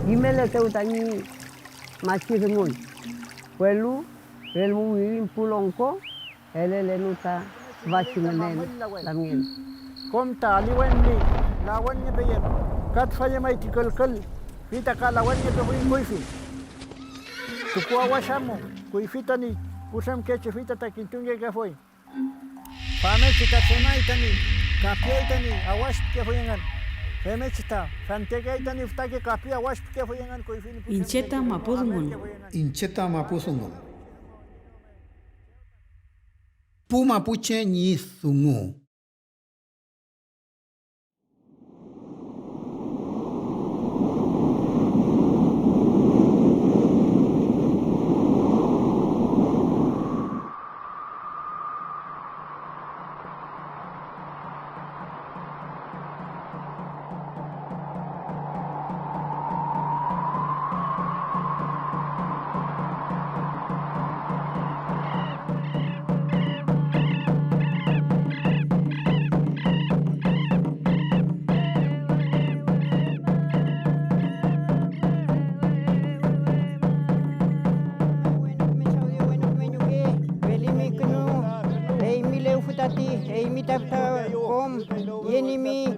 Imele teu tani machiringun. Puelu, relmu wirin pulongko, elele nuta vachinanen lamien. Komta liwenni, lawannya bayan. Kat faya mai tikal kita ka lawannya behuin kuifi. Tukua washamu, kuifita ni, kusam keche fita takintunge ka foi. Pame chita semai tani, kapia tani, awash ke foyengan. Femechita, fantega itani ftake kapia awash ke foyengan kuifi. Incheta mapudungun. Incheta mapusungun. Pu mapuche ni sungu.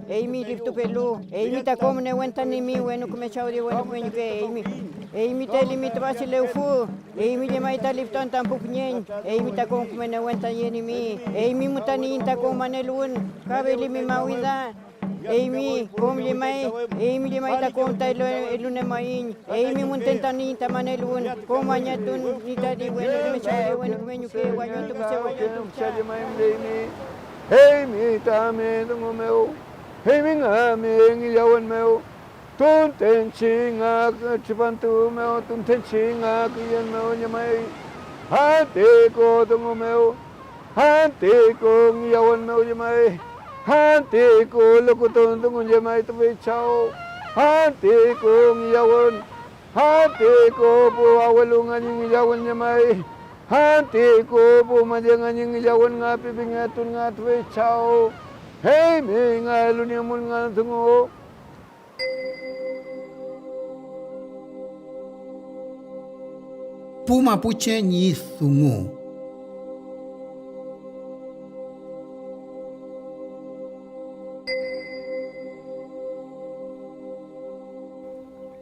Eimi liftu pelu, eimi ta kom ne wenta ni mi wenu kume chaudi wenu kume ke eimi te limit basi leufu, eimi de mai ta lifton tampuk nyen, eimi ta kom kume ne wenta yeni mi, eimi mutani inta kom manelun, kabe limi mawida, eimi kom limai, eimi limai ta kom ta elune main, eimi muntentani inta manelun, kom anyatun nita di wenu kume chaudi wenu kume ke wayon tu kuse wayon tu. Hey mi ta me dungo meu, hey mi nga me ngi yawan meu, tun ten chi nga chipan tu meu, tun ten chi nga kiyan meu nyamai, hante ko dungo meu, hante ko ngi yawan meu nyamai, hante ko lokutun dungo nyamai tu be chao, hante ko ngi yawan, hante ko bu awalungan ngi yawan nyamai. Hati ko pumajangan yang jawan ngapi bingatun ngatwe chao. Hey me ngalun yang mun ngal tungo. Pu mapuche ni sungu.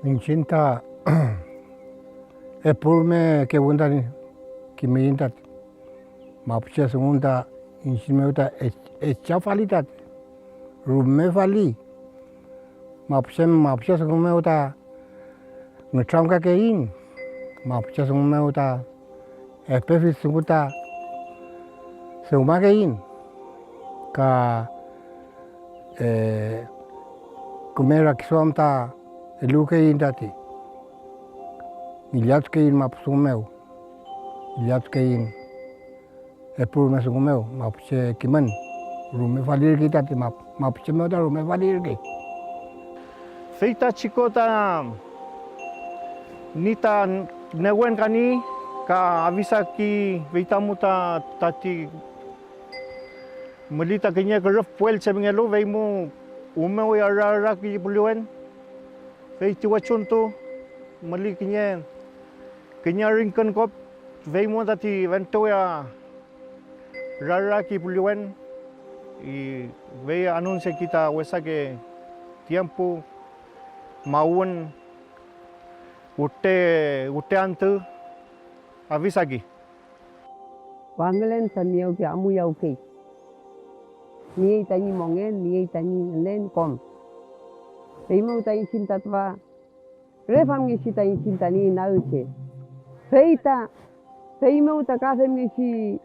Incinta epurme ke bundani. Kimintat mapuche segunda insimeuta echafalitat rume fali mapuche segumeuta ngtramka kein mapuche segumeuta espefi seguta seguma kein ka kumera kisomta elukein tati miliat kein mapusumeu lihat kain epur masuk meu mapuche kiman rume falir kita ti mapuche meu ta rume falir ke Feita chikota nita newen kani ka avisa ki feita muta tati melita kenya keref puel sebengelo veimu umeu ya rara ki puluan feiti wachuntu meli kenya ringkan kop Veimo tati vento ya rara ki puluan y ve anuncia kita wesa que tiempo maun ute antu avisa ki Wangelen taniau ki amu yau ke. Ni tani mongen, ni tani len kom. Veimo tani cinta twa. Refam ngi tani cinta ni nauche. Feita Veimo ta kafem ngi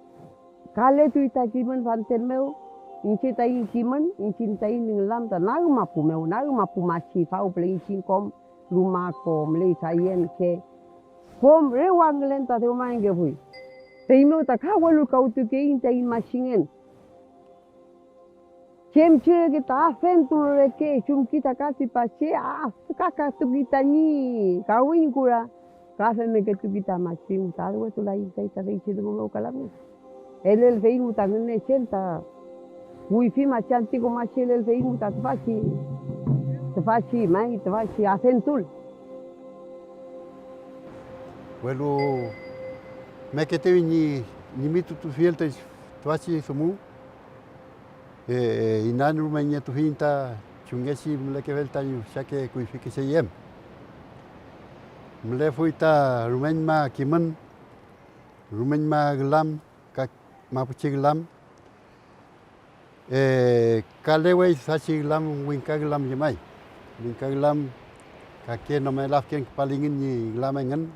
kale tu ita kiman vanten meu. Inci tai kiman, inci tai ning ta nagu mapu meu, nagu mapu machi fau plei kom rumah ko mlei sayen ke Pom rewang lenta te main ke fui. Te imo ta kawalu kau tu ke in te in masingen. Cem cire kita aventur reke cum kita kasih pace kakak tu kita ni kawin kura. Kafe me ke tu kita masing tahu tu lain kita rece tu mau kalam. El fei muta ngene centa. Wifi macam tigo macam el fei muta tfaci mai tfaci aventur. Welu mekete ni mitu tu fiel te tuaci sumu inan rumahnya tu hinta chungesi meleke velta yu sake kuifike seyem mele fuita rumah ma kimen rumah ma gelam ka mapuche gelam kalewe saci gelam wingka gelam jemai wingka gelam kake nomai lafken palingin ni gelamengen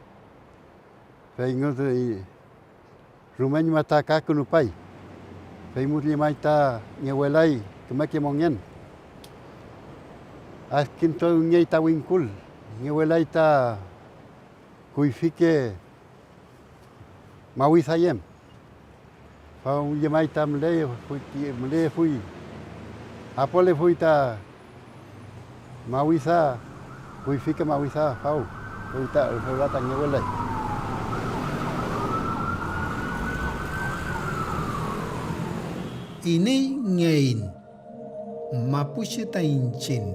Fai ngot rumahnya mata kaku nupai. Fai mutli maita ngewelai kemaki mongen. Askin to ngei ta wingkul ngewelai ta kuifike mawi sayem. Fau maita mle fui. Apole fui ta mawi sa kuifike mawi sa fau. Fui ta ngewelai. Ini ngain Mapuche ta inchin.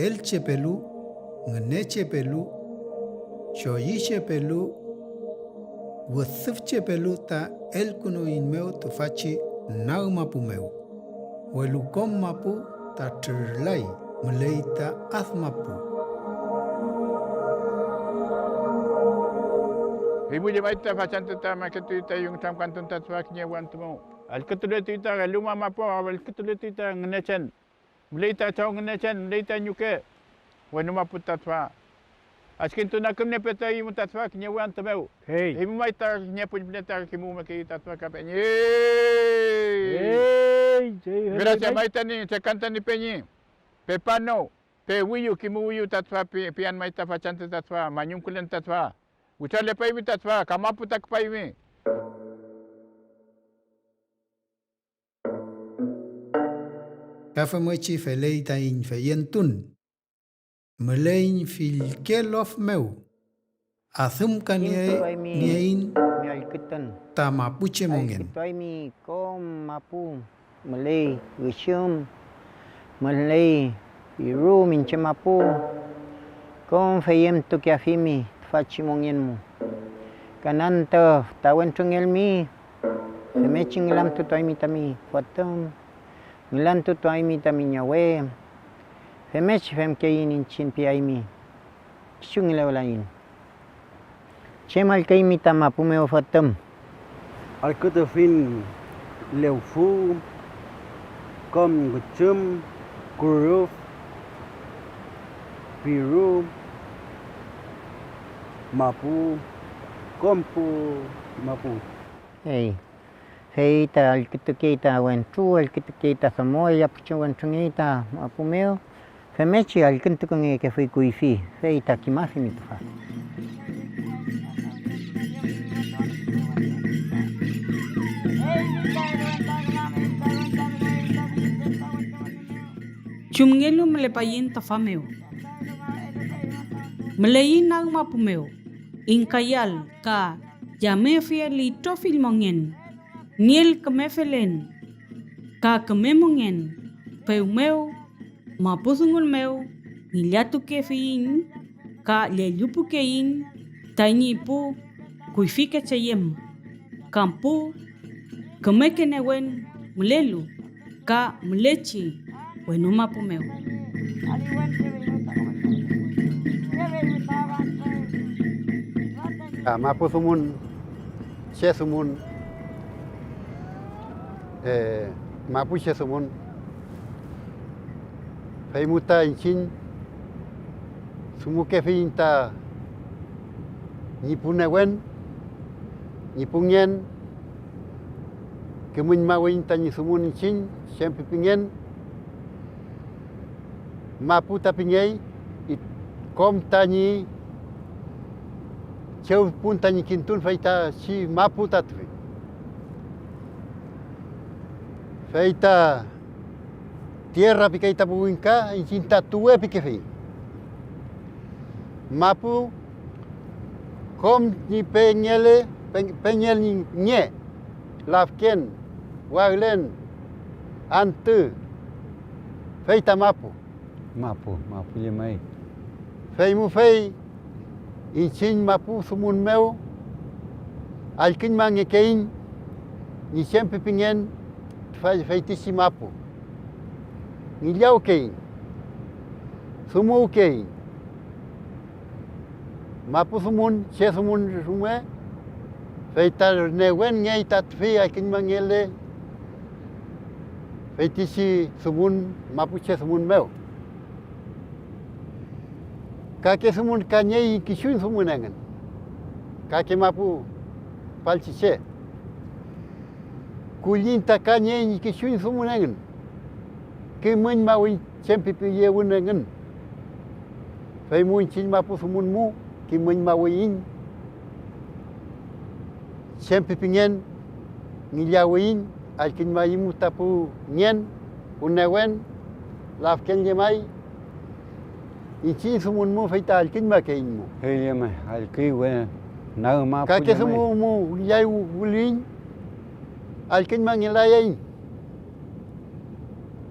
El chepelu, ngene chepelu, choyi chepelu, wasif chepelu ta el kuno in meu tu faci nau mapu meu. Welu kom mapu ta terlai mulai ta as mapu. Ibu dia baita facam tata maketu ita yung tam kantun tatwa kinyawan tumo. Al ketulah tita luma mapo al ketulah tita ngenecen. Mulai ta cau ngenecen, mulai ta nyuke. Wanu mapu tatwa. Askin tu nak kemne peta imu tatwa kinyawan tumo. Hey. Ibu baita nyapun peneta kimu maki tatwa kapenya. Hey. Gracias baita ni cekanta ni penyi. Pepano. Pe wiyu kimu wiyu tatwa pian baita facam tatwa manyum kulen tatwa. Ucar lepai mi tatwa, kamapu tak pai mi. Kafa mochi felei ta in feyentun. Melein fil kelof meu. Asum kan niein ta mapuche mongen. Toi mi kom mapu Malay Wishum Malay Biru mince mapu kom feyem tu kiafimi faci mongenmu. Kanan te tawan tungelmi semecing lam tu toi mi tami fotom ngilan tu toi mi tami nyawe semech fem kein incin piaimi sung lain cemal kei mi tama pumeo fotom Alkutofin leufu kom gucum kuruf biru mapu kompu mapu. Hey, ta alkitukita wentu alkitukita samoy apchu wentunita apumeo. Femechi alkintukunge ke fui kuifi. Hey ta kimasi mitfa. Chumngelo melepayin tafameo. Meleyin nang mapumeo. Inkayal ka yamefia lito filmongen. Niel kemefelen. Ka kememongen. Peumeo. Mapusungul meu. Niliatu kefin. Ka lelupu kein. Tainipu. Kuifika chayem. Kampu. Kemekenewen. Mulelu. Ka mulechi. Bueno mapumeo. Mapu sumun, she sumun, mapu she sumun, fai muta inchin, sumu kefin ta, nipunewen, nipungen, kemun mawin ta ni sumun inchin, shem pipingen, mapu ta pingei, kom ta ni Ceu punta ni kintun feita si mapu tatvi. Feita tierra pica ita buinka in cinta tue pique fi. Mapu kom ni penyel ni nye lafken waglen antu feita mapu. Mapu je mai. Fei mu fei in cin mapu sumun meu alkin mangekein ni sempre pingen feitisi mapu. Ni liau kein. Sumu kein. Mapu sumun, che sumun sume. Feita newen ngei tatfi alkin mangele. Feitisi sumun mapu che sumun meu. Kake sumun kanyei kishun sumunangan. Kake mapu palchiche. Kulinta kanyei kishun sumunangan. Ke mun mawi sempi piye unangan. Fai mun chin mapu sumun mu ke mun mawin. Sempi pingen ngilawin alkin mayimu tapu nyen unawen lafken jemai. Ichi sumun mu feita alkin makein mu. Hei mai alki we na mapu. Kake sumu mu yai ulin alkin mangilayain.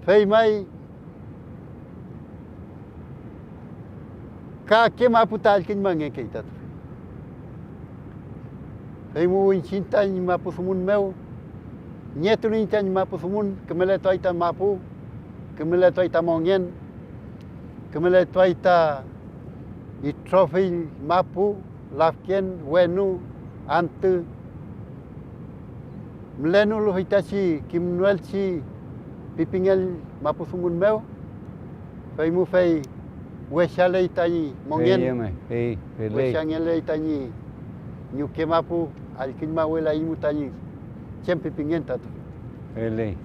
Fei mai kake mapu talkin mangekeitat. Fei mu cinta ni mapu sumun meu. Nyetu ni tan mapu sumun kemele toita mapu. Kemele toita mongen. Kemele toita i trofi mapu lafken wenu antu. Mlenu lu hitasi kimnuel si pipingel mapu sumun meu. Fei mu fei wesale itani mongen. Hei mai. Hei. Wesangele itani nyuke mapu alkin mawela imu tani sempre pingen tatu. Hei.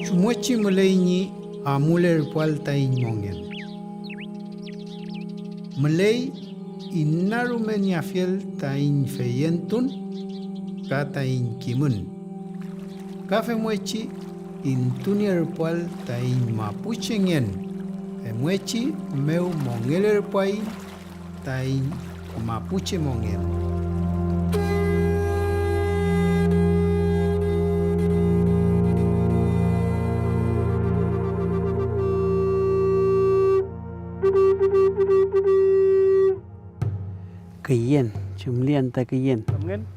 Sumuachi mulai amuler pual tain mongen. Mulai inarumenya fiel tain feyentun ka tain kimun. Kafe muachi intunier pual tain mapuchengen. Muachi meu mongeler puai tain mapuche mongen. Kiyen, cumlian ta kiyen. Mungkin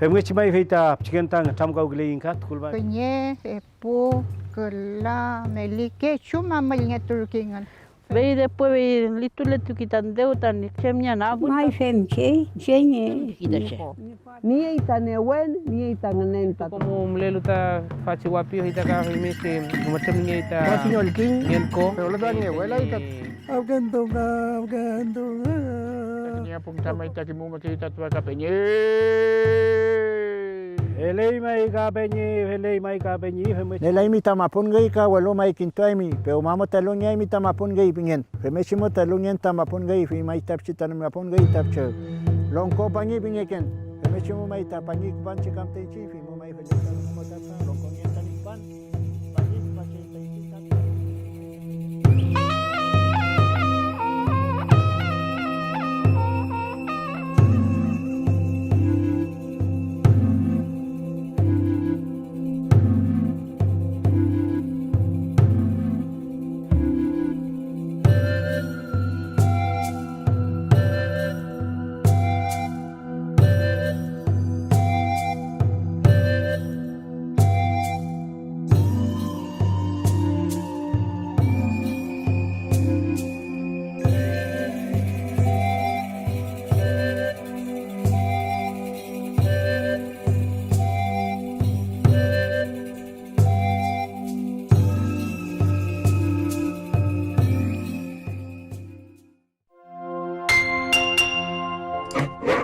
Femge cimai feita pciken tang tam kau gele ingkat kulba. Penye epo kela melike cuma melingetul kingan. Vei depois vei litu kitandeu tan chemnya na bu. Mai fem che, chenye. Ni itane wen, ni itanganen ta. Como mlelu ta faci wapi hita ka hime se macam ni ita. Faci nyolking. Nyenko. Pero la ni wela ita. Afgantunga. Ni apung sama ita ki mu kita tua ka penye. Helei mai ka penye, Nelai mi tamapun gay ka walo mai kintoy mi, pero mamo talong yay mi tamapun gay pingen. Femesimo talong yan tamapun gay, fi mai tapchi tamapun gay tapcho. Longko pangi pingeken. Femesimo mai tapangi pan chikam techi, fi mo mai fejetan mo tapsa longko yan tanipan. Pangi pakai techi tapcho. Thank you.